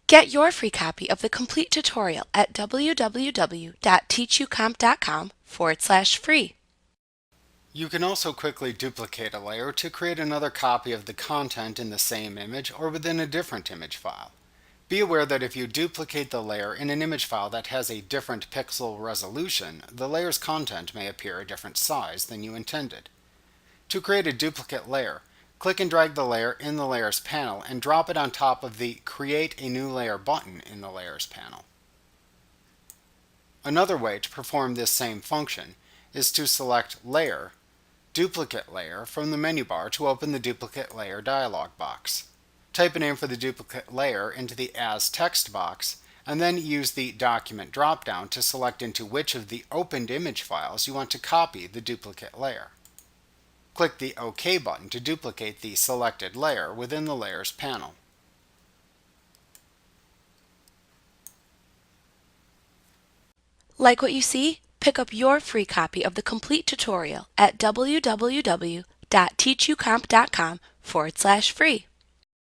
Get your free copy of the complete tutorial at www.teachucomp.com/free. You can also quickly duplicate a layer to create another copy of the content in the same image or within a different image file. Be aware that if you duplicate the layer in an image file that has a different pixel resolution, the layer's content may appear a different size than you intended. To create a duplicate layer, click and drag the layer in the Layers panel and drop it on top of the Create a New Layer button in the Layers panel. Another way to perform this same function is to select Layer, Duplicate Layer from the menu bar to open the Duplicate Layer dialog box. Type a name for the duplicate layer into the As text box, and then use the Document drop-down to select into which of the opened image files you want to copy the duplicate layer. Click the OK button to duplicate the selected layer within the Layers panel. Like what you see? Pick up your free copy of the complete tutorial at www.teachucomp.com/free.